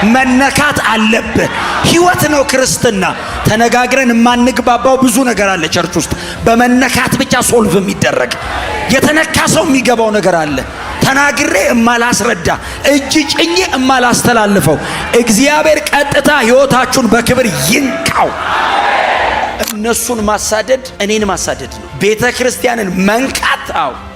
መነካት አለብህ። ህይወት ነው ክርስትና። ተነጋግረን የማንግባባው ብዙ ነገር አለ ቸርች ውስጥ። በመነካት ብቻ ሶልቭ የሚደረግ የተነካ ሰው የሚገባው ነገር አለ። ተናግሬ እማላስረዳ እጅ ጭኜ እማላስተላልፈው እግዚአብሔር ቀጥታ ህይወታችሁን በክብር ይንካው። እነሱን ማሳደድ እኔን ማሳደድ ነው። ቤተ ክርስቲያንን መንካት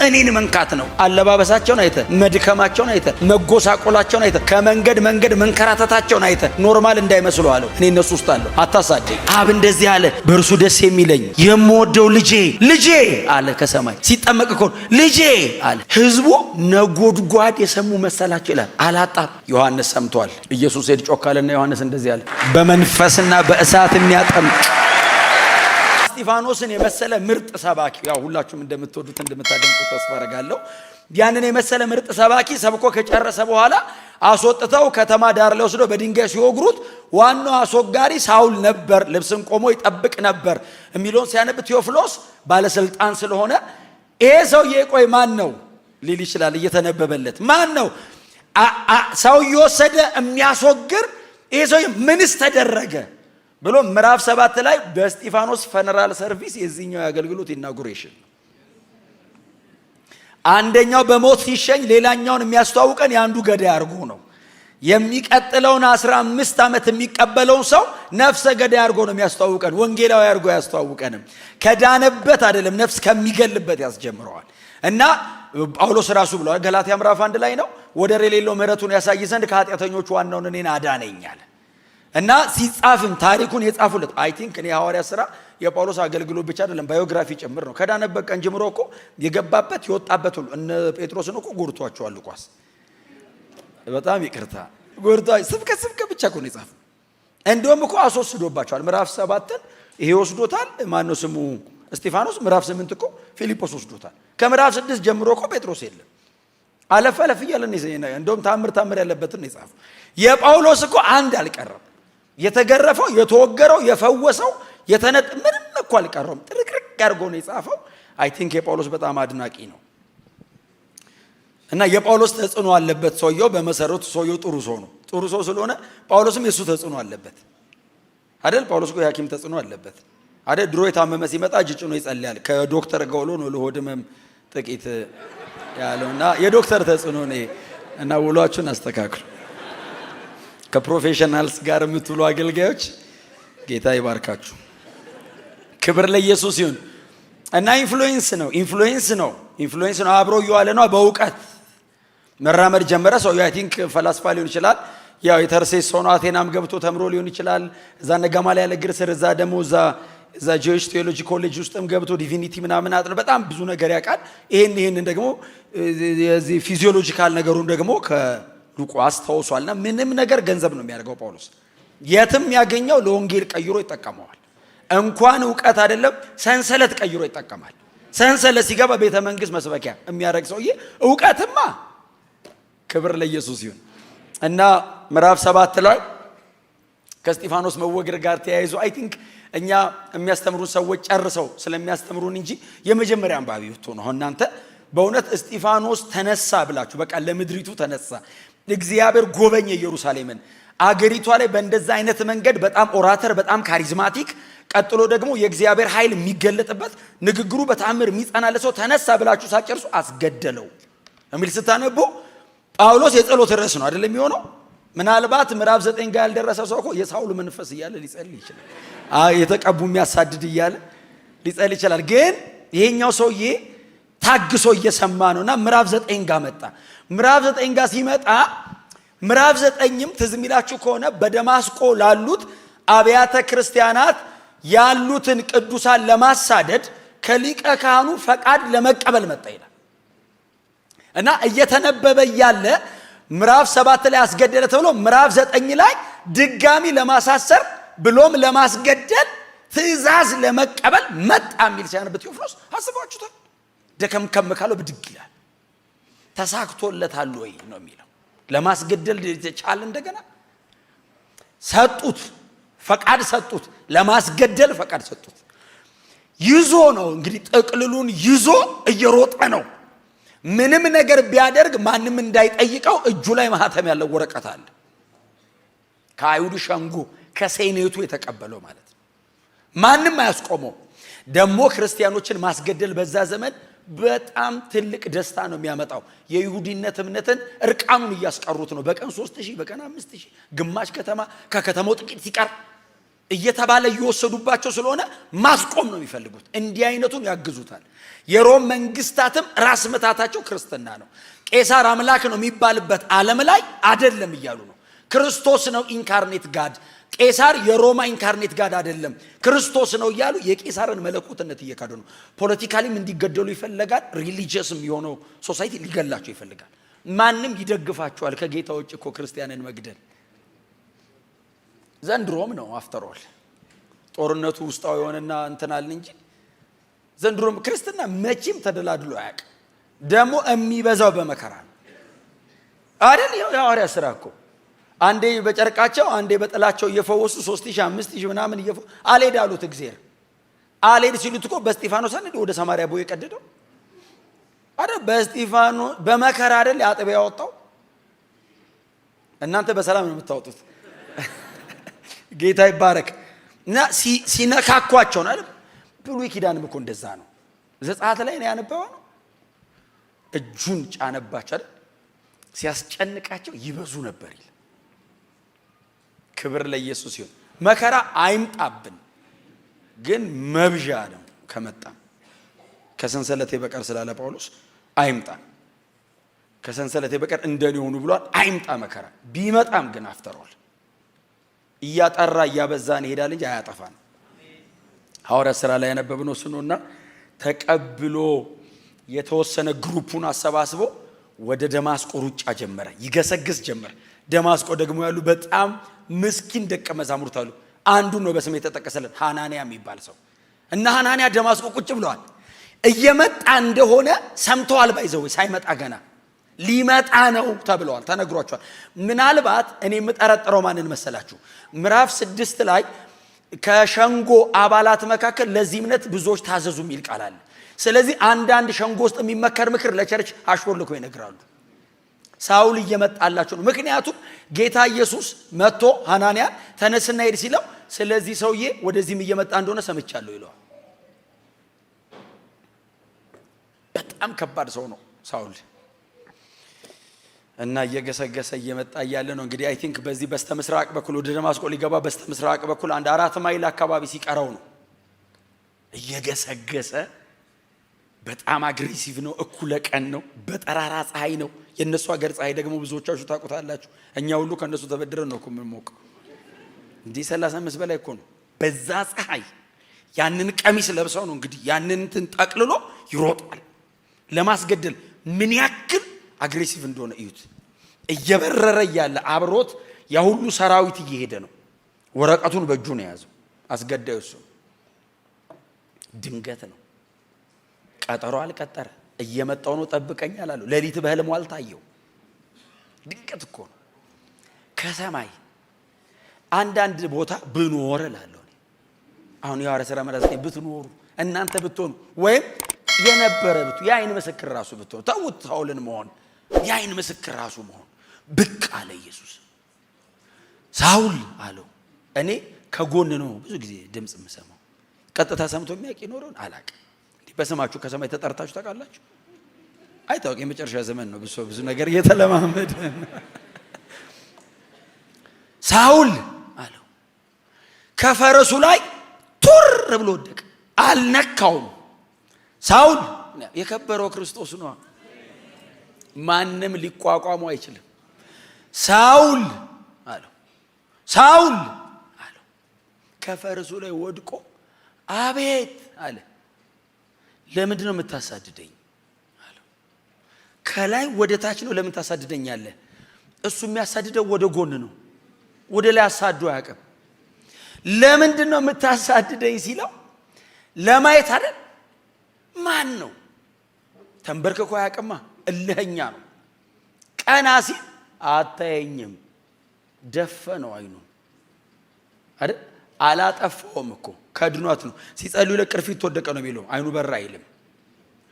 እኔን መንካት ነው። አለባበሳቸውን አይተ፣ መድከማቸውን አይተ፣ መጎሳቆላቸውን አይተ፣ ከመንገድ መንገድ መንከራተታቸውን አይተ ኖርማል እንዳይመስሉ አለው። እኔ እነሱ ውስጥ አለሁ። አታሳደኝ። አብ እንደዚህ አለ፣ በእርሱ ደስ የሚለኝ የምወደው ልጄ አለ። ከሰማይ ሲጠመቅ እኮ ልጄ አለ። ህዝቡ ነጎድጓድ የሰሙ መሰላቸው ይላል። አላጣም። ዮሐንስ ሰምቷል። ኢየሱስ ሄድ ጮካለና ዮሐንስ እንደዚህ አለ፣ በመንፈስና በእሳት የሚያጠምቅ እስጢፋኖስን የመሰለ ምርጥ ሰባኪ፣ ያው ሁላችሁም እንደምትወዱት እንደምታደንቁት ተስፋ አደርጋለሁ። ያንን የመሰለ ምርጥ ሰባኪ ሰብኮ ከጨረሰ በኋላ አስወጥተው ከተማ ዳር ላይ ወስደው በድንጋይ ሲወግሩት ዋናው አስወጋሪ ሳውል ነበር። ልብስን ቆሞ ይጠብቅ ነበር የሚለውን ሲያነብ ቴዎፍሎስ ባለስልጣን ስለሆነ ይሄ ሰውዬ ቆይ ማን ነው ሊል ይችላል። እየተነበበለት ማን ነው ሰው እየወሰደ የሚያስወግር? ይሄ ሰውዬ ምንስ ተደረገ ብሎ ምዕራፍ 7 ላይ በእስጢፋኖስ ፈነራል ሰርቪስ የዚህኛው ያገልግሎት ኢናጉሬሽን አንደኛው በሞት ሲሸኝ ሌላኛውን የሚያስተዋውቀን የአንዱ ገዳይ አርጎ ነው። የሚቀጥለውን 15 ዓመት የሚቀበለውን ሰው ነፍሰ ገዳይ አርጎ ነው የሚያስተዋውቀን። ወንጌላዊ አርጎ ያስተዋውቀንም ከዳነበት አይደለም፣ ነፍስ ከሚገልበት ያስጀምረዋል። እና ጳውሎስ ራሱ ብሏል ገላትያ ምዕራፍ 1 ላይ ነው፣ ወደር የሌለው ምሕረቱን ያሳይ ዘንድ ከኃጢአተኞች ዋናውን እኔን አዳነኛል። እና ሲጻፍም ታሪኩን የጻፉለት አይ ቲንክ እኔ ሐዋርያ ሥራ የጳውሎስ አገልግሎት ብቻ አይደለም ባዮግራፊ ጭምር ነው። ከዳነበት ቀን ጀምሮ እኮ የገባበት የወጣበት ሁሉ እነ ጴጥሮስን እኮ ጎርቷቸዋል። ቋስ በጣም ይቅርታ ጎርቷቸው ስብከት ብቻ እኮ ነው የጻፈው። እንደውም እኮ አስወስዶባቸዋል። ምዕራፍ 7ን ይሄ ወስዶታል። ማን ነው ስሙ? እስጢፋኖስ። ምዕራፍ 8 እኮ ፊልጶስ ወስዶታል። ከምዕራፍ 6 ጀምሮ እኮ ጴጥሮስ የለም። አለፍ እያለ እንደውም ታምር ያለበትን ነው የጻፈው። የጳውሎስ እኮ አንድ አልቀረም። የተገረፈው፣ የተወገረው፣ የፈወሰው፣ ምንም እኮ አልቀረም። ጥርቅርቅ አድርጎ ነው የጻፈው። አይ ቲንክ የጳውሎስ በጣም አድናቂ ነው። እና የጳውሎስ ተጽዕኖ አለበት ሰውየው። በመሰረቱ ሰውየው ጥሩ ሰው ነው። ጥሩ ሰው ስለሆነ ጳውሎስም የሱ ተጽዕኖ አለበት አይደል? ጳውሎስ እኮ የሐኪም ተጽዕኖ አለበት አይደል? ድሮ የታመመ ሲመጣ እጅ ጭኖ ይጸልያል። ከዶክተር ጋር ውሎ ነው ለሆድ ህመም ጥቂት ያለውና የዶክተር ተጽዕኖ ነው። እና ውሏችሁን አስተካክሉ። ከፕሮፌሽናልስ ጋር የምትውሉ አገልጋዮች ጌታ ይባርካችሁ። ክብር ለኢየሱስ ይሁን። እና ኢንፍሉዌንስ ነው አብሮ እየዋለ ነው። በእውቀት መራመድ ጀመረ ሰው። አይ ቲንክ ፈላስፋ ሊሆን ይችላል። ያው የተርሴስ ሰው ነው። አቴናም ገብቶ ተምሮ ሊሆን ይችላል። እዛ ነጋማልያ ያለ ግር ስር እዛ ደግሞ እዛ ጆይስ ቴዎሎጂ ኮሌጅ ውስጥም ገብቶ ዲቪኒቲ ምናምን አጥነ በጣም ብዙ ነገር ያውቃል። ይሄንን ደግሞ የዚህ ፊዚዮሎጂካል ነገሩን ደግሞ ከሩቁ አስተውሷልና ምንም ነገር ገንዘብ ነው የሚያደርገው ጳውሎስ። የትም ያገኘው ለወንጌል ቀይሮ ይጠቀመዋል። እንኳን ዕውቀት አይደለም ሰንሰለት ቀይሮ ይጠቀማል። ሰንሰለት ሲገባ ቤተ መንግስት መስበኪያ የሚያደርግ ሰውዬ ዕውቀትማ ክብር ለኢየሱስ ይሁን። እና ምዕራፍ 7 ላይ ከእስጢፋኖስ መወገር ጋር ተያይዞ አይ ቲንክ እኛ የሚያስተምሩን ሰዎች ጨርሰው ስለሚያስተምሩን እንጂ የመጀመሪያ አንባቢ ወጥቶ ነው። እናንተ በእውነት እስጢፋኖስ ተነሳ ብላችሁ በቃ ለምድሪቱ ተነሳ፣ እግዚአብሔር ጎበኘ ኢየሩሳሌምን። አገሪቷ ላይ በእንደዛ አይነት መንገድ በጣም ኦራተር፣ በጣም ካሪዝማቲክ፣ ቀጥሎ ደግሞ የእግዚአብሔር ኃይል የሚገለጥበት ንግግሩ በተአምር የሚጸናለ ሰው ተነሳ ብላችሁ ሳጨርሱ አስገደለው የሚል ስታነቡ ጳውሎስ የጸሎት ርዕስ ነው አይደለም የሚሆነው። ምናልባት ምዕራፍ 9 ጋር ያልደረሰ ሰው እኮ የሳውል መንፈስ እያለ ሊጸልይ ይችላል። የተቀቡ የሚያሳድድ እያለ ሊጸልይ ይችላል። ግን ይሄኛው ሰውዬ ታግሶ እየሰማ ነውና ምዕራፍ 9 ጋር መጣ። ምዕራፍ 9 ጋር ሲመጣ ምዕራፍ 9ም ትዝ የሚላችሁ ከሆነ በደማስቆ ላሉት አብያተ ክርስቲያናት ያሉትን ቅዱሳን ለማሳደድ ከሊቀ ካህኑ ፈቃድ ለመቀበል መጣ ይላል። እና እየተነበበ ያለ ምዕራፍ 7 ላይ አስገደለ ተብሎ ምዕራፍ 9 ላይ ድጋሚ ለማሳሰር ብሎም ለማስገደል ትእዛዝ ለመቀበል መጣ የሚል ሲያነብ ቴዎፍሎስ አስባችሁታል። ደከምከም ካለው ብድግ ይላል። ተሳክቶለታል ወይ ነው የሚለው። ለማስገደል ቻለ እንደገና ሰጡት፣ ፈቃድ ሰጡት። ለማስገደል ፈቃድ ሰጡት። ይዞ ነው እንግዲህ ጥቅልሉን ይዞ እየሮጠ ነው። ምንም ነገር ቢያደርግ ማንም እንዳይጠይቀው እጁ ላይ ማህተም ያለው ወረቀት አለ። ከአይሁድ ሸንጎ ከሴኔቱ የተቀበለው ማለት ነው። ማንም አያስቆመው። ደግሞ ክርስቲያኖችን ማስገደል በዛ ዘመን በጣም ትልቅ ደስታ ነው የሚያመጣው። የይሁዲነት እምነትን እርቃኑን እያስቀሩት ነው። በቀን 3000 በቀን 5000 ግማሽ ከተማ ከከተማው ጥቂት ሲቀር እየተባለ እየወሰዱባቸው ስለሆነ ማስቆም ነው የሚፈልጉት። እንዲህ አይነቱን ያግዙታል። የሮም መንግስታትም ራስ መታታቸው ክርስትና ነው። ቄሳር አምላክ ነው የሚባልበት ዓለም ላይ አይደለም እያሉ ነው። ክርስቶስ ነው ኢንካርኔት ጋድ፣ ቄሳር የሮማ ኢንካርኔት ጋድ አይደለም ክርስቶስ ነው እያሉ የቄሳርን መለኮትነት እየካዱ ነው። ፖለቲካሊም እንዲገደሉ ይፈልጋል። ሪሊጂየስም የሆነው ሶሳይቲ ሊገላቸው ይፈልጋል። ማንም ይደግፋቸዋል ከጌታ ውጭ እኮ ክርስቲያንን መግደል። ዘንድሮም ነው አፍተሮል ጦርነቱ ውስጣው የሆነና እንትናል እንጂ ዘንድሮም ክርስትና መቼም ተደላድሎ አያውቅም። ደግሞ የሚበዛው በመከራ ነው አይደል? የሐዋርያ ሥራ እኮ አንዴ በጨርቃቸው አንዴ በጥላቸው እየፈወሱ 3000 5000 ምናምን እየፈወሱ አልሄድ አሉት። እግዚአብሔር አልሄድ ሲሉት እኮ በስጢፋኖስ አንዴ ወደ ሰማርያ ቦይ የቀደደው አይደል? በስጢፋኖስ በመከራ አይደል አጥቢያ ያወጣው። እናንተ በሰላም ነው የምታወጡት። ጌታ ይባረክ። እና ሲነካኳቸው ነው አይደል? ብሉይ ኪዳንም እኮ እንደዛ ነው። ዘጸአት ላይ ነው ያነበበው ነው። እጁን ጫነባቸው አይደል? ሲያስጨንቃቸው ይበዙ ነበር ይል። ክብር ለኢየሱስ ይሁን። መከራ አይምጣብን፣ ግን መብዣ ነው። ከመጣም ከሰንሰለቴ በቀር ስላለ ጳውሎስ አይምጣ። ከሰንሰለቴ በቀር እንደኔ ሆኑ ብሏል። አይምጣ መከራ። ቢመጣም ግን አፍተሯል እያጠራ እያበዛን ይሄዳል እንጂ አያጠፋን። ሐዋርያ ሥራ ላይ ያነበብነው ስለሆነና ተቀብሎ የተወሰነ ግሩፑን አሰባስቦ ወደ ደማስቆ ሩጫ ጀመረ፣ ይገሰግስ ጀመረ። ደማስቆ ደግሞ ያሉ በጣም ምስኪን ደቀ መዛሙርት አሉ። አንዱ ነው በስም የተጠቀሰልን ሐናንያ የሚባል ሰው እና ሐናንያ ደማስቆ ቁጭ ብለዋል። እየመጣ እንደሆነ ሰምተዋል። ባይዘው ሳይመጣ ገና ሊመጣ ነው ተብለዋል፣ ተነግሯቸዋል። ምናልባት እኔ የምጠረጥረው ማንን መሰላችሁ? ምዕራፍ 6 ላይ ከሸንጎ አባላት መካከል ለዚህ እምነት ብዙዎች ታዘዙ የሚል ቃል አለ። ስለዚህ አንዳንድ ሸንጎ ውስጥ የሚመከር ምክር ለቸርች አሽወልኮ ይነግራሉ። ሳውል እየመጣላቸው ነው። ምክንያቱም ጌታ ኢየሱስ መጥቶ ሐናንያ ተነስና ሄድ ሲለው ስለዚህ ሰውዬ ወደዚህም እየመጣ እንደሆነ ሰምቻለሁ ይለዋል። በጣም ከባድ ሰው ነው ሳውል እና እየገሰገሰ እየመጣ እያለ ነው እንግዲህ አይ ቲንክ በዚህ በስተ ምስራቅ በኩል ወደ ደማስቆ ሊገባ በስተ ምስራቅ በኩል አንድ 4 ማይል አካባቢ ሲቀረው ነው እየገሰገሰ። በጣም አግሬሲቭ ነው። እኩለ ቀን ነው። በጠራራ ፀሐይ ነው። የነሱ ሀገር ፀሐይ ደግሞ ብዙዎቻችሁ ታውቁታላችሁ። እኛ ሁሉ ከነሱ ተበድረን ነው እኮ የምንሞቀው። እንዲህ 35 በላይ እኮ ነው በዛ ፀሐይ። ያንን ቀሚስ ለብሰው ነው እንግዲህ ያንን እንትን ጠቅልሎ ይሮጣል ለማስገደል። ምን ያክል አግሬሲቭ እንደሆነ እዩት። እየበረረ እያለ አብሮት ያ ሁሉ ሰራዊት እየሄደ ነው። ወረቀቱን በእጁ ነው የያዘው። አስገዳዩ እሱ ድንገት ነው። ቀጠሮ አልቀጠረ። እየመጣው ነው ጠብቀኝ አላለው። ሌሊት በህልሙ አልታየው። ድንገት እኮ ነው ከሰማይ አንዳንድ ቦታ ብኖር እላለሁ። አሁን የሐዋርያ ሥራ ምዕራፍ 9 ብትኖሩ እናንተ ብትሆኑ ወይም የነበረ የአይን ምስክር ራሱ ብትሆኑ ተውት ሳውልን መሆን የአይን ምስክር ራሱ መሆን ብቅ አለ ኢየሱስ። ሳውል አለው እኔ ከጎን ነው ብዙ ጊዜ ድምፅ የምሰማው። ቀጥታ ሰምቶ የሚያውቅ ይኖረውን አላውቅም። እንዲህ በስማችሁ ከሰማይ ተጠርታችሁ ታውቃላችሁ? አይታወቅ። የመጨረሻ ዘመን ነው። ብዙ ነገር እየተለማመደ ሳውል አለው። ከፈረሱ ላይ ቱር ብሎ ወደቀ። አልነካውም። ሳውል የከበረው ክርስቶስ ነው። ማንም ሊቋቋሙ አይችልም። ሳውል አለው። ሳውል አለው። ከፈረሱ ላይ ወድቆ አቤት አለ። ለምንድን ነው የምታሳድደኝ አለው። ከላይ ወደ ታች ነው። ለምን ታሳድደኛለህ? እሱ የሚያሳድደው ወደ ጎን ነው። ወደ ላይ አሳዶ አያውቅም። ለምንድን ነው የምታሳድደኝ ሲለው ለማየት አይደል? ማን ነው? ተንበርክኮ አያውቅማ። እልህኛ ነው። ቀና ሲል አታየኝም። ደፈነው አይኑን አይደል? አላጠፋውም እኮ ከድኗት ነው። ሲጸልዩ ለቅርፊት ተወደቀ ነው የሚለው። አይኑ በራ አይልም።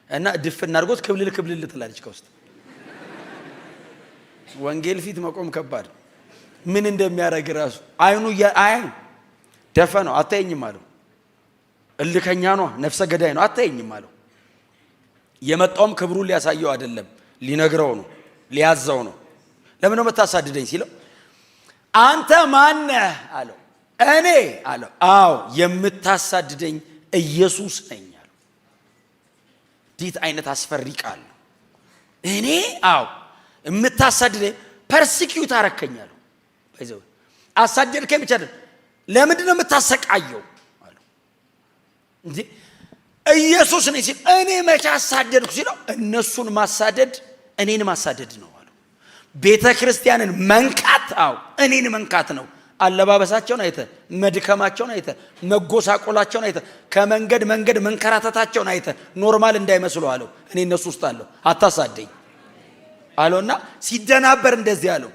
እና ድፍና አድርጎት ክብልል ክብልል ትላለች ከውስጥ። ወንጌል ፊት መቆም ከባድ። ምን እንደሚያደርግ ራሱ አይኑ አይ ደፈነው። አታየኝም አለው። እልከኛ ነው፣ ነፍሰ ገዳይ ነው። አታየኝም አለው። የመጣውም ክብሩን ሊያሳየው አይደለም፣ ሊነግረው ነው፣ ሊያዘው ነው። ለምን ነው የምታሳድደኝ ሲለው አንተ ማነህ አለው። እኔ አለው አዎ የምታሳድደኝ ኢየሱስ ነኝ አለው። ዲት አይነት አስፈሪ ቃል ነው። እኔ አዎ የምታሳድደኝ ፐርሲኪዩት አረከኛለሁ። ባይዘው አሳደድከኝ ብቻ አይደል፣ ለምንድን ነው የምታሰቃየው አለው። እንዴ ኢየሱስ ነኝ ሲል እኔ መቼ አሳደድኩ ሲለው እነሱን ማሳደድ እኔን ማሳደድ ነው አለው። ቤተ ክርስቲያንን መንካት አዎ እኔን መንካት ነው። አለባበሳቸውን አይተ፣ መድከማቸውን አይተ፣ መጎሳቆላቸውን አይተ፣ ከመንገድ መንገድ መንከራተታቸውን አይተ ኖርማል እንዳይመስሉ አለው። እኔ እነሱ ውስጥ አለው። አታሳደኝ አለውና ሲደናበር እንደዚህ አለው።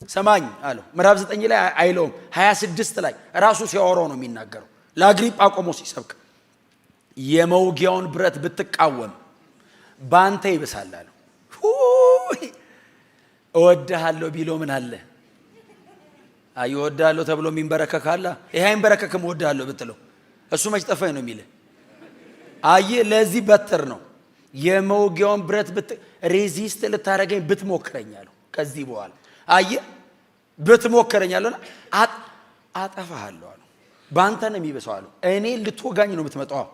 ሰማኝ አለው። ምዕራፍ 9 ላይ አይለውም፣ 26 ላይ ራሱ ሲያወራው ነው የሚናገረው። ለአግሪጳ ቆሞ ሲሰብክ የመውጊያውን ብረት ብትቃወም ባንተ ይብሳል አለው። እወድሃለሁ ቢሎ ምን አለ? አይ እወድሃለሁ ተብሎ የሚንበረከክ አለ? ይሄ አይንበረከክም። እወድሃለሁ ብትለው እሱ መች ጠፋኝ ነው የሚልህ። አይ ለዚህ በትር ነው የመውጊያውን ብረት ሬዚስት ልታረገኝ ብትሞክረኛለሁ። ከዚህ በኋላ አይ ብትሞክረኛለሁና አጠፋሃለሁ አለው። ባንተ ነው የሚብሰው አለው። እኔ ልትወጋኝ ነው የምትመጣው፣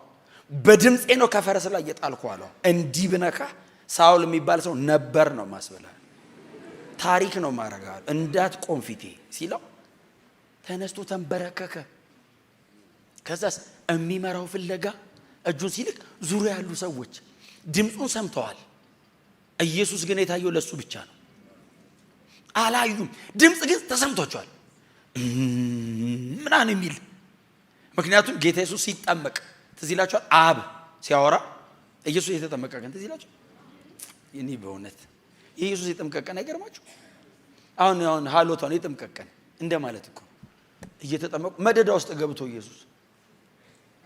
በድምጼ ነው ከፈረስ ላይ እየጣልኩ አለው። እንዲህ ብነካ ሳውል የሚባል ሰው ነበር ነው ማስበላል፣ ታሪክ ነው ማረጋል፣ እንዳትቆም ፊቴ ሲለው ተነስቶ ተንበረከከ። ከዛስ የሚመራው ፍለጋ እጁን ሲልክ ዙሪያ ያሉ ሰዎች ድምፁን ሰምተዋል። ኢየሱስ ግን የታየው ለሱ ብቻ ነው። አላዩም። ድምፅ ግን ተሰምቷቸዋል ምናምን የሚል ምክንያቱም ጌታ ኢየሱስ ሲጠመቅ ትዝ ይላችኋል። አብ ሲያወራ ኢየሱስ የተጠመቀ ቀን ትዝ ይላችኋል። እኔ በእውነት ኢየሱስ የተጠመቀ ቀን አይገርማችሁ? አሁን ሃሎቷን የተጠመቀ ቀን እንደማለት እኮ እየተጠመቁ መደዳ ውስጥ ገብቶ ኢየሱስ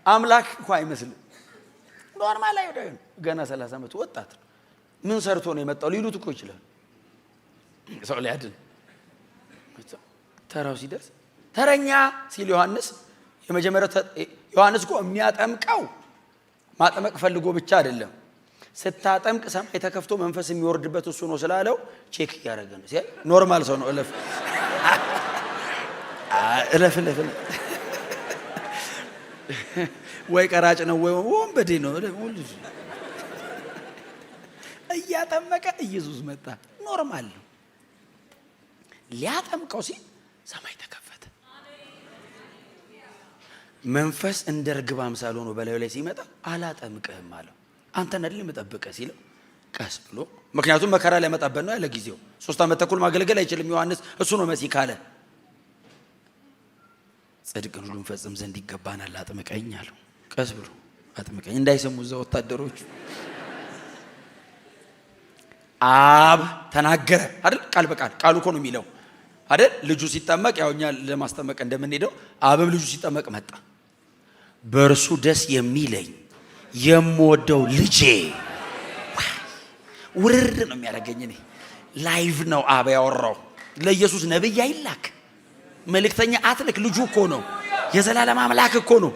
አምላክ እኮ አይመስልም። ኖርማል አይደለም። ገና 30 ዓመት ወጣት ምን ሰርቶ ነው የመጣው ሊሉት እኮ ይችላል። ሰው ሊያድን ተራው ሲደርስ ተረኛ ሲል ዮሐንስ የመጀመሪያው ዮሐንስ እኮ የሚያጠምቀው ማጠመቅ ፈልጎ ብቻ አይደለም። ስታጠምቅ ሰማይ ተከፍቶ መንፈስ የሚወርድበት እሱ ነው ስላለው ቼክ እያደረገ ነው። ሲያይ ኖርማል ሰው ነው። እለፍ ወይ ቀራጭ ነው ወይ ወንበዴ ነው። እያጠመቀ ኢየሱስ መጣ። ኖርማል ነው። ሊያጠምቀው ሲል ሰማይ ተከፈተ። መንፈስ እንደ ርግብ አምሳል ሆኖ በላዩ ላይ ሲመጣ አላጠምቅህም አለው። አንተን አይደል የምጠብቅህ ሲለው ቀስ ብሎ ምክንያቱም መከራ ላይ መጣበት ነው ያለ ጊዜው 3 ዓመት ተኩል ማገልገል አይችልም ዮሐንስ። እሱ ነው መሲህ ካለ ጽድቅን ሁሉ ፈጽም ዘንድ ይገባናል አጥምቀኝ አለው። ቀስ ብሎ አጥምቀኝ እንዳይሰሙ እዛ ወታደሮች። አብ ተናገረ አይደል? ቃል በቃል ቃሉ እኮ ነው የሚለው አይደል? ልጁ ሲጠመቅ ያው እኛ ለማስጠመቅ እንደምንሄደው አብም ልጁ ሲጠመቅ መጣ። በእርሱ ደስ የሚለኝ የምወደው ልጄ ውርር ነው የሚያደርገኝ። እኔ ላይቭ ነው አብ ያወራው። ለኢየሱስ ነብይ አይላክ መልእክተኛ አትልክ። ልጁ እኮ ነው፣ የዘላለም አምላክ እኮ ነው።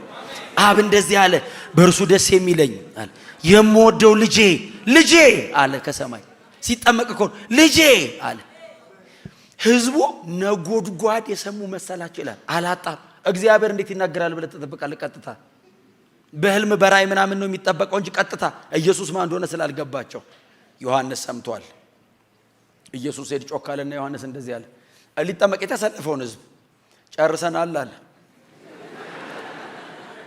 አብ እንደዚህ አለ፣ በእርሱ ደስ የሚለኝ አለ የምወደው ልጄ ልጄ አለ። ከሰማይ ሲጠመቅ እኮ ልጄ አለ። ህዝቡ ነጎድጓድ የሰሙ መሰላቸው ይላል። አላጣም። እግዚአብሔር እንዴት ይናገራል ብለህ ተጠብቃለህ? ቀጥታ በህልም በራይ ምናምን ነው የሚጠበቀው እንጂ ቀጥታ ኢየሱስ ማን እንደሆነ ስላልገባቸው። ዮሐንስ ሰምቷል። ኢየሱስ ሄድ ጮካለና ዮሐንስ እንደዚህ አለ፣ ሊጠመቅ የተሰለፈውን ህዝብ ጨርሰናል አለ።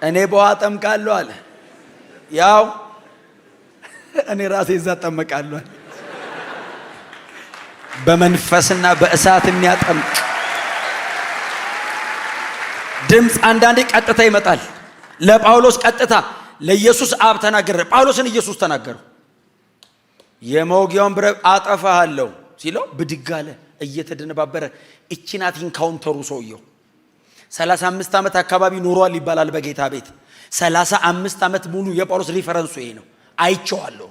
እኔ በውሃ ጠምቃለሁ አለ። ያው እኔ ራሴ እዛ ጠመቃለሁ አለ። በመንፈስና በእሳት የሚያጠምቅ ድምፅ አንዳንዴ ቀጥታ ይመጣል። ለጳውሎስ ቀጥታ፣ ለኢየሱስ አብ ተናገረ። ጳውሎስን ኢየሱስ ተናገረው። የመውጊያውን ብረት አጠፋሃለሁ ሲለው ብድግ አለ እየተደነባበረ። እቺ ናት ኢንካውንተሩ። ሰውየው 35 ዓመት አካባቢ ኖሯል ይባላል በጌታ ቤት። 35 ዓመት ሙሉ የጳውሎስ ሪፈረንሱ ይሄ ነው። አይቼዋለሁ።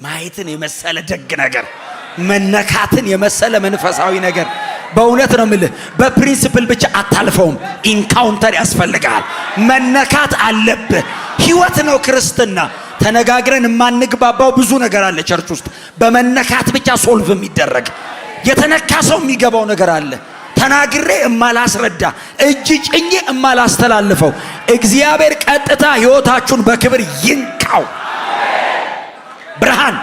ማየትን የመሰለ ደግ ነገር፣ መነካትን የመሰለ መንፈሳዊ ነገር በእውነት ነው የምልህ። በፕሪንሲፕል ብቻ አታልፈውም። ኢንካውንተር ያስፈልጋል። መነካት አለብህ። ህይወት ነው ክርስትና። ተነጋግረን የማንግባባው ብዙ ነገር አለ ቸርች ውስጥ። በመነካት ብቻ ሶልቭ የሚደረግ የተነካ ሰው የሚገባው ነገር አለ። ተናግሬ እማላስረዳ፣ እጅ ጭኜ እማላስተላልፈው። እግዚአብሔር ቀጥታ ህይወታችሁን በክብር ይንካው። ብርሃን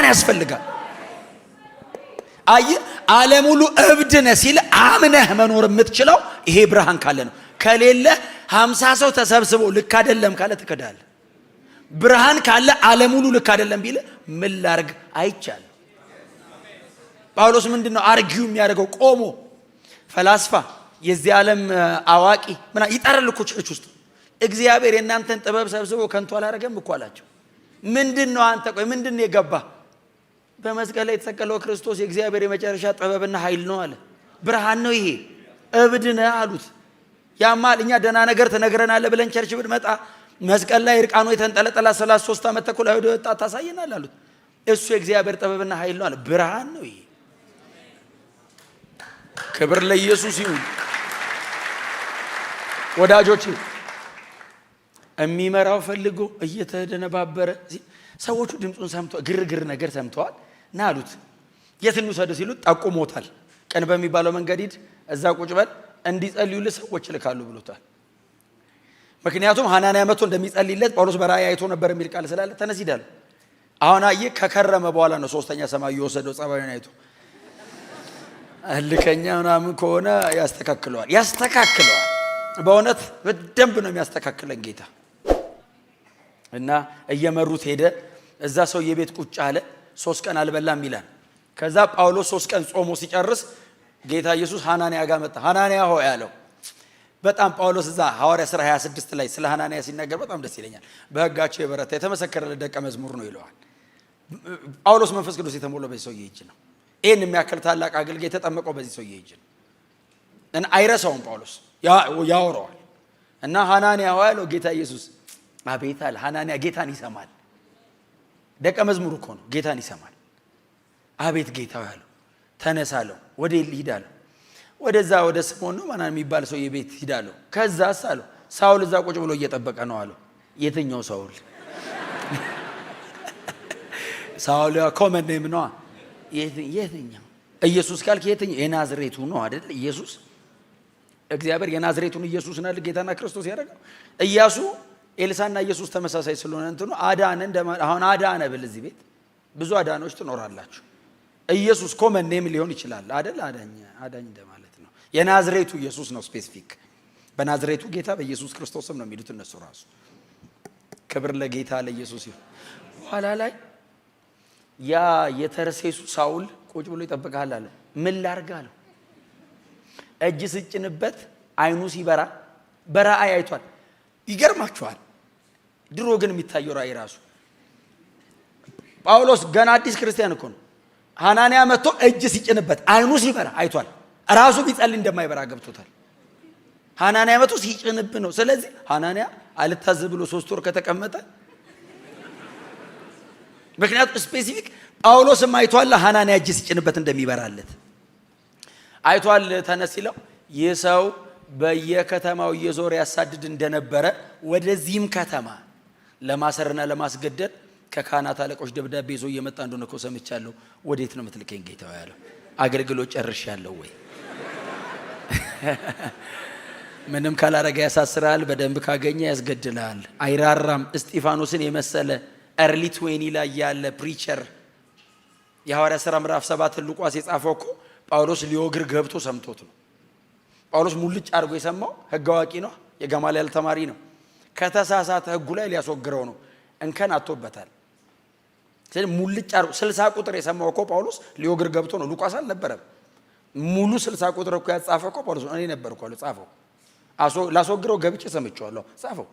ያስፈልጋል። ዓለም ሁሉ እብድ ነህ ሲል አምነህ መኖር የምትችለው ይሄ ብርሃን ካለ ነው። ከሌለ 50 ሰው ተሰብስቦ ልክ አይደለም ካለ ትከዳለህ። ብርሃን ካለ ዓለም ሁሉ ልክ አይደለም ቢል ምን ላርግ አይቻልም። ጳውሎስ ምንድነው አርጊው የሚያደርገው? ቆሞ ፈላስፋ የዚህ ዓለም አዋቂ ምና ይጠራል እኮ ቸርች ውስጥ። እግዚአብሔር የእናንተን ጥበብ ሰብስቦ ከንቱ አላረገም እኮ አላቸው። ምንድነው አንተ ቆይ ምንድነው የገባ? በመስቀል ላይ የተሰቀለው ክርስቶስ የእግዚአብሔር የመጨረሻ ጥበብና ኃይል ነው አለ። ብርሃን ነው ይሄ። እብድ ነህ አሉት። ያማል እኛ ደህና ነገር ተነግረናል ብለን ቸርች ብንመጣ መስቀል ላይ እርቃኑ የተንጠለጠለ 33 ዓመት ተኩል አይሁድ ወጣ ታሳየናል አሉት። እሱ የእግዚአብሔር ጥበብና ኃይል ነው አለ። ብርሃን ነው ይሄ። ክብር ለኢየሱስ ይሁን። ወዳጆች የሚመራው ፈልጎ እየተደነባበረ ሰዎቹ ድምጹን ሰምተው ግርግር ነገር ሰምተዋል። ና አሉት። የት እንውሰደው ሲሉት ጠቁሞታል። ቀን በሚባለው መንገድ ሂድ፣ እዛ ቁጭ በል፣ እንዲጸልዩልህ ሰዎች ልካሉ ብሎታል። ምክንያቱም ሐናንያ መጥቶ እንደሚጸልይለት ጳውሎስ በራእይ አይቶ ነበር የሚል ቃል ስላለ ተነስ ሂዳል። አሁን አየህ ከከረመ በኋላ ነው ሶስተኛ ሰማይ የወሰደው። ጸባዩን አይቶ እልከኛ ምናምን ከሆነ ያስተካክለዋል። በእውነት በደንብ ነው የሚያስተካክለን ጌታ። እና እየመሩት ሄደ። እዛ ሰው የቤት ቁጭ አለ። 3 ቀን አልበላም ይላል። ከዛ ጳውሎስ 3 ቀን ጾሞ ሲጨርስ ጌታ ኢየሱስ ሐናንያ ጋር መጣ። ሐናንያ ሆይ አለው። በጣም ጳውሎስ እዛ ሐዋርያ ሥራ 26 ላይ ስለ ሐናንያ ሲናገር በጣም ደስ ይለኛል። በሕጋቸው የበረታ የተመሰከረለት ደቀ መዝሙር ነው ይለዋል። ጳውሎስ መንፈስ ቅዱስ የተሞላው በዚህ ሰውዬ እጅ ነው። ይህን የሚያክል ታላቅ አገልጋይ የተጠመቀው በዚህ ሰውዬ እጅ ነው። እና አይረሳውም ጳውሎስ ያወራዋል። እና ሐናንያ ሆይ አለው ጌታ ኢየሱስ። አቤት አለ ሐናንያ። ጌታን ይሰማል። ደቀ መዝሙር እኮ ነው፣ ጌታን ይሰማል። አቤት ጌታ አለው። ተነሳለው። ወደ ሊድ አለው። ወደዛ ወደ ስምዖን ነው ማን የሚባል ሰው የቤት ሂዳለው። ከዛስ አለው ሳውል እዛ ቁጭ ብሎ እየጠበቀ ነው አለው። የትኛው ሳውል? ሳውል ኮመን ኔም ነው። የትኛው? ኢየሱስ ካልክ የትኛው? የናዝሬቱ ነው አይደል? ኢየሱስ እግዚአብሔር የናዝሬቱን ኢየሱስ ነው ጌታና ክርስቶስ ያደረገው። ኢያሱ ኤልሳና ኢየሱስ ተመሳሳይ ስለሆነ እንትኑ አዳነ እንደማለት። አሁን አዳነ ብል እዚህ ቤት ብዙ አዳኖች ትኖራላችሁ። ኢየሱስ ኮመን ኔም ሊሆን ይችላል አይደል? አዳኝ እንደማለት ነው። የናዝሬቱ ኢየሱስ ነው ስፔሲፊክ። በናዝሬቱ ጌታ በኢየሱስ ክርስቶስም ነው የሚሉት እነሱ ራሱ። ክብር ለጌታ ለኢየሱስ ይሁን። ኋላ ላይ ያ የተርሴሱ ሳውል ቁጭ ብሎ ይጠብቃል አለ። ምን ላርግ አለው። እጅ ስጭንበት አይኑ ሲበራ በራእይ አይቷል። ይገርማችኋል። ድሮ ግን የሚታየው ራእይ ራሱ ጳውሎስ ገና አዲስ ክርስቲያን እኮ ነው። ሐናንያ መጥቶ እጅ ሲጭንበት አይኑ ሲበራ አይቷል። ራሱ ቢጸልይ እንደማይበራ ገብቶታል። ሐናንያ መጥቶ ሲጭንብ ነው። ስለዚህ ሐናንያ አልታዘዝ ብሎ 3 ወር ከተቀመጠ ምክንያቱም ስፔሲፊክ ጳውሎስም አይቷል ሐናንያ እጅ ሲጭንበት እንደሚበራለት አይቷል። ተነስ ይለው ይህ ሰው በየከተማው እየዞረ ያሳድድ እንደነበረ ወደዚህም ከተማ ለማሰርና ለማስገደል ከካህናት አለቆች ደብዳቤ ይዞ እየመጣ እንደሆነ እኮ ሰምቻለሁ። ወዴት ነው የምትልከኝ ጌታ ያለው? አገልግሎት ጨርሻለሁ ወይ? ምንም ካላረጋ ያሳስራል፣ በደንብ ካገኘ ያስገድላል። አይራራም። እስጢፋኖስን የመሰለ ኤርሊ 20 ላይ ያለ ፕሪቸር የሐዋርያ ሥራ ምዕራፍ 7 ሉቃስ የጻፈው እኮ ጳውሎስ ሊወግር ገብቶ ሰምቶት ነው። ጳውሎስ ሙልጭ አድርጎ የሰማው ሕግ አዋቂ ነው፣ የጋማልያል ተማሪ ነው። ከተሳሳተ ሕጉ ላይ ሊያስወግረው ነው። እንከን አጥቶበታል። ስለዚህ ሙልጭ አድርጎ 60 ቁጥር የሰማው እኮ ጳውሎስ ሊወግር ገብቶ ነው። ሉቃስ አልነበረም። ሙሉ 60 ቁጥር እኮ ያጻፈው እኮ ጳውሎስ ነው። እኔ ነበርኩ አለ ጻፈው። ላስወግረው ገብቼ ሰምቼዋለሁ ጻፈው።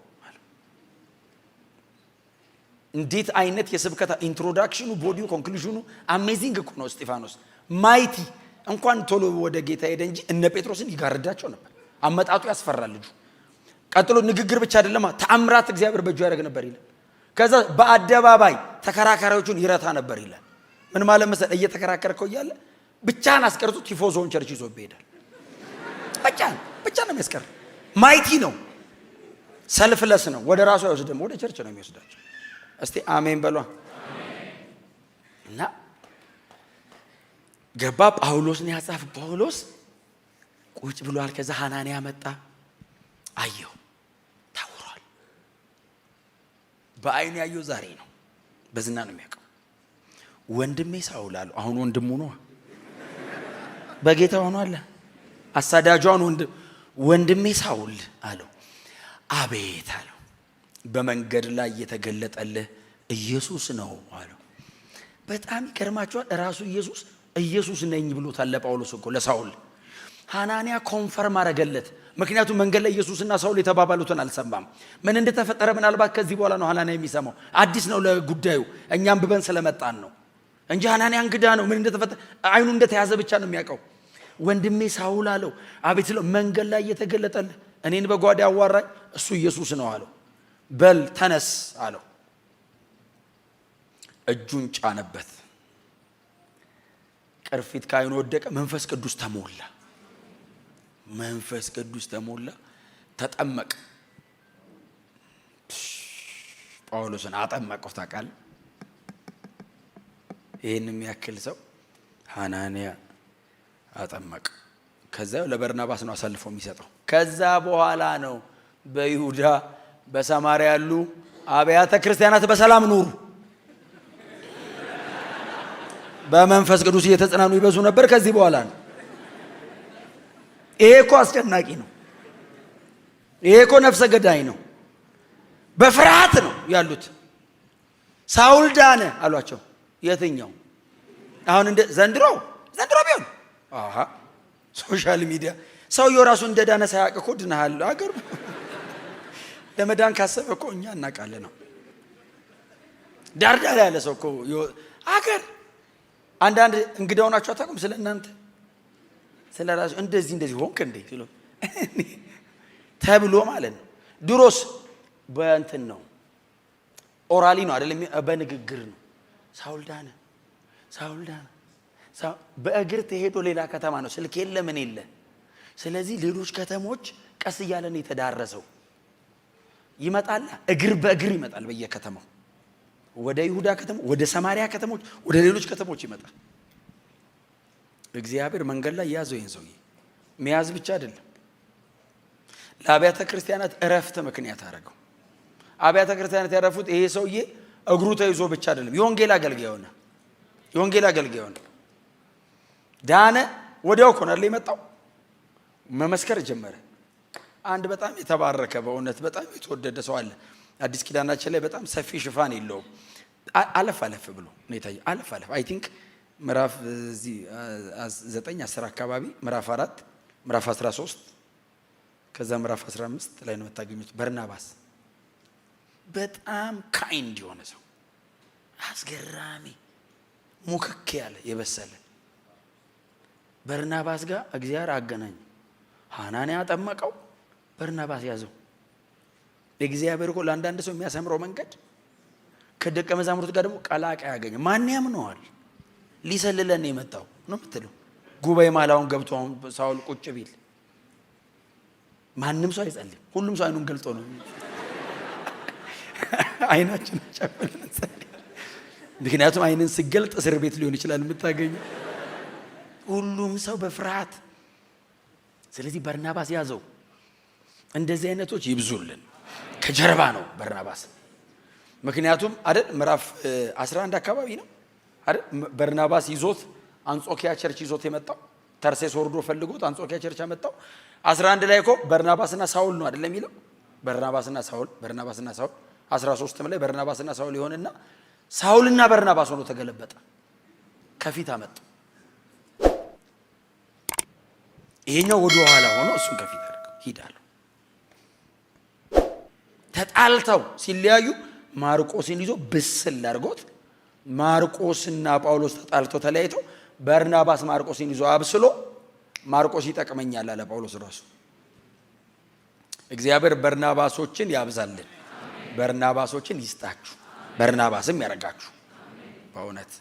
እንዴት አይነት የስብከታ ኢንትሮዳክሽኑ፣ ቦዲው፣ ኮንክሉዥኑ አሜዚንግ እኮ ነው። እስጢፋኖስ ማይቲ እንኳን ቶሎ ወደ ጌታ ሄደ እንጂ እነ ጴጥሮስን ይጋርዳቸው ነበር። አመጣጡ ያስፈራል ልጁ። ቀጥሎ ንግግር ብቻ አይደለም ተአምራት እግዚአብሔር በእጁ ያደርግ ነበር ይላል። ከዛ በአደባባይ ተከራካሪዎቹን ይረታ ነበር ይላል። ምን ማለት መሰለህ? እየተከራከርከው እያለ ብቻን አስቀርቶ ቲፎዞን ቸርች ይዞ ይሄዳል። ብቻ ነው የሚያስቀር። ማይቲ ነው፣ ሰልፍለስ ነው። ወደ ራሱ አይወስድም፣ ወደ ቸርች ነው የሚወስዳቸው። እስቲ አሜን በሏ። እና ገባ ጳውሎስ ነው ያጻፈ። ጳውሎስ ቁጭ ብሏል። ከዛ ሐናንያ መጣ፣ አየው፣ ታውሯል። በአይኑ ያየው ዛሬ ነው፣ በዝና ነው የሚያውቀው። ወንድሜ ሳውል አለው። አሁን ወንድሙ ነው፣ በጌታ ሆኗል። አሳዳጇን ወንድሜ ሳውል አለው። አቤት አለው። በመንገድ ላይ የተገለጠልህ ኢየሱስ ነው አለው። በጣም ይገርማችኋል። ራሱ ኢየሱስ ነኝ ብሎታል ለጳውሎስ እኮ ለሳውል። ሐናንያ ኮንፈርም አረገለት። ምክንያቱም መንገድ ላይ ኢየሱስና ሳውል የተባባሉትን አልሰማም። ምን እንደተፈጠረ ምናልባት ከዚህ በኋላ ነው ሐናንያ የሚሰማው። አዲስ ነው ለጉዳዩ፣ እኛም ብበን ስለመጣን ነው እንጂ ሐናንያ እንግዳ ነው። ምን እንደተፈጠረ አይኑ እንደተያዘ ብቻ ነው የሚያውቀው። ወንድሜ ሳውል አለው። አቤት ስለው መንገድ ላይ የተገለጠልህ እኔን በጓዳ ያዋራኝ እሱ ኢየሱስ ነው አለው። በል ተነስ አለው። እጁን ጫነበት። ቅርፊት ካይኑ ወደቀ። መንፈስ ቅዱስ ተሞላ። ተጠመቀ። ጳውሎስን አጠመቀው። ታውቃለህ፣ ይህን የሚያክል ሰው ሐናንያ አጠመቀ። ከዛ ለበርናባስ ነው አሳልፎ የሚሰጠው። ከዛ በኋላ ነው በይሁዳ በሰማርያ ያሉ አብያተ ክርስቲያናት በሰላም ኑሩ፣ በመንፈስ ቅዱስ እየተጽናኑ ይበዙ ነበር። ከዚህ በኋላ ነው። ይሄ እኮ አስጨናቂ ነው። ይሄ እኮ ነፍሰ ገዳይ ነው። በፍርሃት ነው ያሉት። ሳውል ዳነ አሏቸው። የትኛው አሁን እንደ ዘንድሮ ቢሆን ሶሻል ሚዲያ ሰውየው ራሱ እንደ ዳነ ሳያውቅ እኮ ድነሃል አገር ለመዳን ካሰበ እኮ እኛ እናውቃለን ነው። ዳርዳር ያለ ሰው እኮ አገር አንዳንድ እንግዳው ናቸው አታውቁም። ስለ እናንተ ስለ ራሱ እንደዚህ ሆንክ እንዴ ሲሉ ተብሎ ማለት ነው። ድሮስ በእንትን ነው ኦራሊ ነው አይደለም፣ በንግግር ነው። ሳውል ዳነ በእግር ተሄዶ ሌላ ከተማ ነው። ስልክ የለ ምን የለ። ስለዚህ ሌሎች ከተሞች ቀስ እያለ ነው የተዳረሰው። ይመጣል፣ እግር በእግር ይመጣል። በየከተማው ወደ ይሁዳ ከተሞች፣ ወደ ሰማሪያ ከተሞች፣ ወደ ሌሎች ከተሞች ይመጣል። እግዚአብሔር መንገድ ላይ ያዘው። ይሄን ሰውዬ መያዝ ብቻ አይደለም፣ ለአብያተ ክርስቲያናት እረፍት ምክንያት አደረገው። አብያተ ክርስቲያናት ያረፉት ይሄ ሰውዬ እግሩ ተይዞ ብቻ አይደለም፣ የወንጌል አገልጋይ ሆነ። ዳነ። ወዲያው እኮ ነው የመጣው፣ መመስከር ጀመረ። አንድ በጣም የተባረከ በእውነት በጣም የተወደደ ሰው አለ። አዲስ ኪዳናችን ላይ በጣም ሰፊ ሽፋን የለውም። አለፍ ብሎ ነው የታየው። አይ ቲንክ ምዕራፍ 9 10 አካባቢ፣ ምዕራፍ 4 ምዕራፍ 13 ከዛ ምዕራፍ 15 ላይ ነው የምታገኙት። በርናባስ በጣም ካይንድ የሆነ ሰው፣ አስገራሚ ሙክክ ያለ የበሰለ በርናባስ ጋር እግዚአብሔር አገናኝ። ሐናንያ አጠመቀው፣ በርናባስ ያዘው። እግዚአብሔር እኮ ለአንዳንድ ሰው የሚያሰምረው መንገድ ከደቀ መዛሙርት ጋር ደግሞ ቀላቃይ ያገኘ። ማን ያምነዋል? ሊሰልለን የመጣው ነው የምትለው። ጉባኤ ማላውን ገብቶ አሁን ሳውል ቁጭ ቢል ማንም ሰው አይጸልም። ሁሉም ሰው አይኑን ገልጦ ነው። አይናችን ጨፍነን እንጸልያለን። ምክንያቱም አይንን ሲገልጥ እስር ቤት ሊሆን ይችላል የምታገኘው። ሁሉም ሰው በፍርሃት። ስለዚህ በርናባስ ያዘው። እንደዚህ አይነቶች ይብዙልን። ከጀርባ ነው በርናባስ። ምክንያቱም አይደል ምዕራፍ 11 አካባቢ ነው አይደል በርናባስ ይዞት አንጾኪያ ቸርች ይዞት የመጣው። ተርሴስ ወርዶ ፈልጎት አንጾኪያ ቸርች አመጣው። 11 ላይ እኮ በርናባስና ሳውል ነው አይደል የሚለው። በርናባስና ሳውል 13ም ላይ በርናባስና ሳውል ይሆንና ሳውልና በርናባስ ሆኖ ተገለበጠ። ከፊት አመጣው። ይሄኛው ወደ ኋላ ሆኖ እሱን ከፊት አድርገው ሂዳለሁ። ተጣልተው ሲለያዩ ማርቆስን ይዞ ብስል አድርጎት፣ ማርቆስና ጳውሎስ ተጣልተው ተለያይተው በርናባስ ማርቆስን ይዞ አብስሎ ማርቆስ ይጠቅመኛል አለ ጳውሎስ ራሱ። እግዚአብሔር በርናባሶችን ያብዛልን፣ በርናባሶችን ይስጣችሁ፣ በርናባስም ያረጋችሁ በእውነት።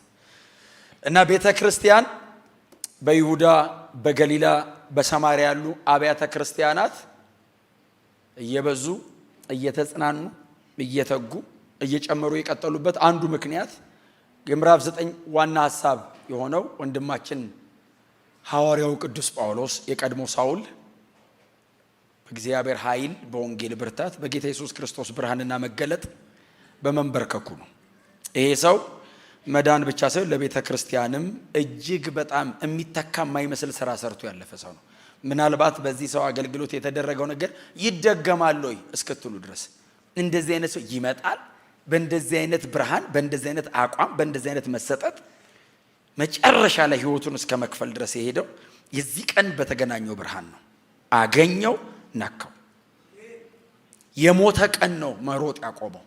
እና ቤተ ክርስቲያን በይሁዳ በገሊላ በሰማርያ ያሉ አብያተ ክርስቲያናት እየበዙ እየተጽናኑ እየተጉ እየጨመሩ የቀጠሉበት አንዱ ምክንያት የምዕራፍ 9 ዋና ሐሳብ የሆነው ወንድማችን ሐዋርያው ቅዱስ ጳውሎስ የቀድሞ ሳውል በእግዚአብሔር ኃይል በወንጌል ብርታት በጌታ ኢየሱስ ክርስቶስ ብርሃንና መገለጥ በመንበርከኩ ነው። ይሄ ሰው መዳን ብቻ ሳይሆን ለቤተ ክርስቲያንም እጅግ በጣም የሚተካ የማይመስል ስራ ሰርቶ ያለፈ ሰው ነው። ምናልባት በዚህ ሰው አገልግሎት የተደረገው ነገር ይደገማል ወይ እስክትሉ ድረስ እንደዚህ አይነት ሰው ይመጣል፣ በእንደዚህ አይነት ብርሃን፣ በእንደዚህ አይነት አቋም፣ በእንደዚህ አይነት መሰጠት መጨረሻ ላይ ህይወቱን እስከ መክፈል ድረስ የሄደው የዚህ ቀን በተገናኘው ብርሃን ነው። አገኘው፣ ነካው። የሞተ ቀን ነው መሮጥ ያቆመው።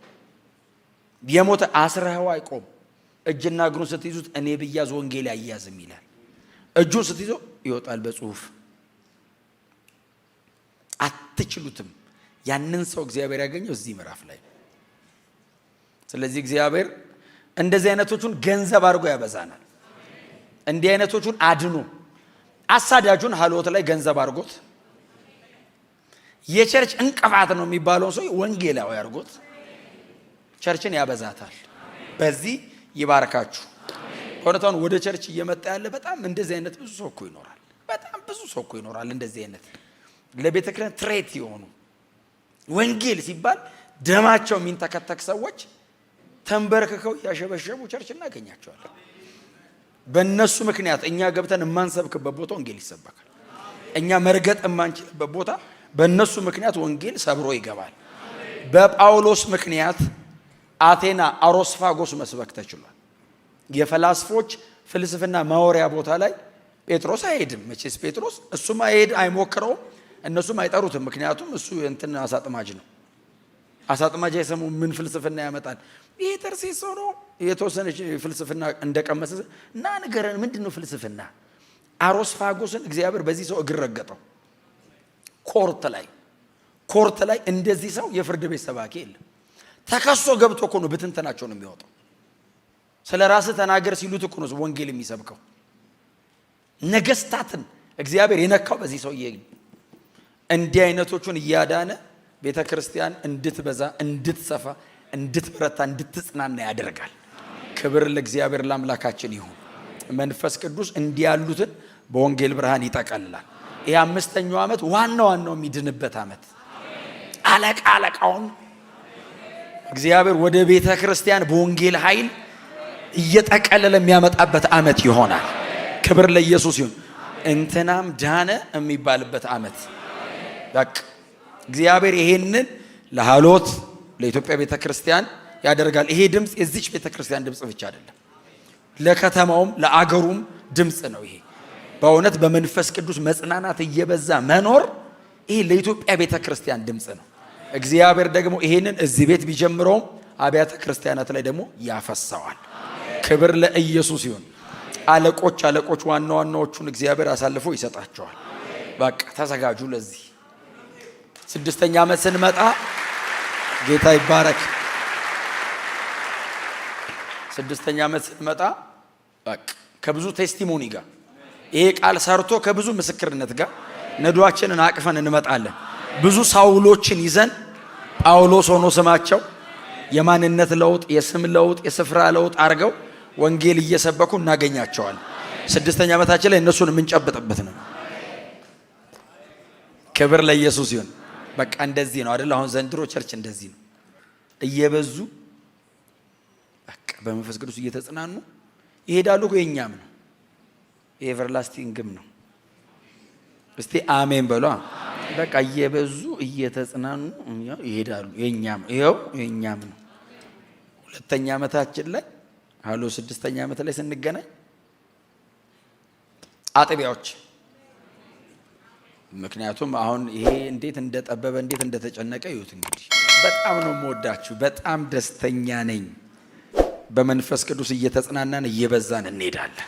የሞተ አስረኸው አይቆም። እጅና እግሩን ስትይዙት እኔ ብያዝ ወንጌል አያዝም ይላል። እጁን ስትይዘው ይወጣል በጽሁፍ። አትችሉትም። ያንን ሰው እግዚአብሔር ያገኘው እዚህ ምዕራፍ ላይ። ስለዚህ እግዚአብሔር እንደዚህ አይነቶቹን ገንዘብ አድርጎ ያበዛናል። እንዲህ አይነቶቹን አድኖ አሳዳጁን ሀሎት ላይ ገንዘብ አድርጎት የቸርች እንቅፋት ነው የሚባለውን ሰው ወንጌላዊ አድርጎት ቸርችን ያበዛታል። በዚህ ይባርካችሁ። ወደታውን ወደ ቸርች እየመጣ ያለ በጣም እንደዚህ አይነት ብዙ ሰው እኮ ይኖራል። በጣም ብዙ ሰው እኮ ይኖራል እንደዚህ አይነት ለቤተ ክርስቲያን ትሬት የሆኑ ወንጌል ሲባል ደማቸው የሚንተከተክ ሰዎች ተንበርክከው ያሸበሸቡ ቸርች እናገኛቸዋለን። በእነሱ ምክንያት እኛ ገብተን የማንሰብክበት ቦታ ወንጌል ይሰበካል። እኛ መርገጥ የማንችልበት ቦታ በእነሱ ምክንያት ወንጌል ሰብሮ ይገባል። በጳውሎስ ምክንያት አቴና አሮስፋጎስ መስበክ ተችሏል። የፈላስፎች ፍልስፍና ማወሪያ ቦታ ላይ ጴጥሮስ አይሄድም። መቼስ ጴጥሮስ እሱም አይሞክረውም፣ እነሱም አይጠሩትም። ምክንያቱም እሱ እንትን አሳጥማጅ ነው። አሳጥማጅ አይሰሙ ምን ፍልስፍና ያመጣል? ይሄ ተርሴስ ሰው ነው። የተወሰነች ፍልስፍና እንደቀመሰ እና ንገረን፣ ምንድን ነው ፍልስፍና? አሮስፋጎስን እግዚአብሔር በዚህ ሰው እግር ረገጠው። ኮርት ላይ እንደዚህ ሰው የፍርድ ቤት ሰባኪ የለም። ተከሶ ገብቶ እኮ ነው ብትንተናቸው ነው የሚወጣው። ስለ ራስህ ተናገር ሲሉት እኮ ነው ወንጌል የሚሰብከው። ነገስታትን እግዚአብሔር የነካው በዚህ ሰውዬ። እንዲህ አይነቶቹን እያዳነ ቤተ ክርስቲያን እንድትበዛ፣ እንድትሰፋ፣ እንድትበረታ፣ እንድትጽናና ያደርጋል። ክብር ለእግዚአብሔር ለአምላካችን ይሁን። መንፈስ ቅዱስ እንዲህ ያሉትን በወንጌል ብርሃን ይጠቀልላል። ይህ 5ኛው ዓመት ዋናው የሚድንበት ዓመት አለቃውን እግዚአብሔር ወደ ቤተ ክርስቲያን በወንጌል ኃይል እየጠቀለለ የሚያመጣበት ዓመት ይሆናል። ክብር ለኢየሱስ ይሁን። እንትናም ዳነ የሚባልበት ዓመት በቃ እግዚአብሔር ይሄንን ለሃሎት ለኢትዮጵያ ቤተ ክርስቲያን ያደርጋል። ይሄ ድምፅ የዚች ቤተ ክርስቲያን ድምፅ ብቻ አይደለም፣ ለከተማውም ለአገሩም ድምፅ ነው። ይሄ በእውነት በመንፈስ ቅዱስ መጽናናት እየበዛ መኖር ይሄ ለኢትዮጵያ ቤተ ክርስቲያን ድምፅ ነው። እግዚአብሔር ደግሞ ይሄንን እዚህ ቤት ቢጀምረውም አብያተ ክርስቲያናት ላይ ደግሞ ያፈሳዋል። ክብር ለኢየሱስ ይሁን። አለቆች ዋናዎቹን እግዚአብሔር አሳልፎ ይሰጣቸዋል። በቃ ተዘጋጁ ለዚህ 6ኛ ዓመት ስንመጣ ጌታ ይባረክ። 6ኛ ዓመት ስንመጣ በቃ ከብዙ ቴስቲሞኒ ጋር ይሄ ቃል ሰርቶ ከብዙ ምስክርነት ጋር ነዷችንን አቅፈን እንመጣለን። ብዙ ሳውሎችን ይዘን ጳውሎስ ሆኖ ስማቸው የማንነት ለውጥ፣ የስም ለውጥ፣ የስፍራ ለውጥ አድርገው ወንጌል እየሰበኩ እናገኛቸዋለን። 6ኛ ዓመታችን ላይ እነሱን የምንጨብጥበት ነው። ክብር ለኢየሱስ ይሁን። በቃ እንደዚህ ነው አይደል? አሁን ዘንድሮ ቸርች እንደዚህ ነው። እየበዙ በቃ በመንፈስ ቅዱስ እየተጽናኑ ይሄዳሉ። የኛም ነው የኤቨርላስቲንግም ነው። እስቲ አሜን በሉ። በቃ እየበዙ እየተጽናኑ ይሄዳሉ። የኛም ይሄው የኛም ነው። 2ኛ ዓመታችን ላይ 6ኛ ዓመት ላይ ስንገናኝ አጥቢያዎች ምክንያቱም አሁን ይሄ እንዴት እንደጠበበ እንዴት እንደተጨነቀ ይሁት። እንግዲህ በጣም ነው የምወዳችሁ፣ በጣም ደስተኛ ነኝ። በመንፈስ ቅዱስ እየተጽናናን እየበዛን እንሄዳለን።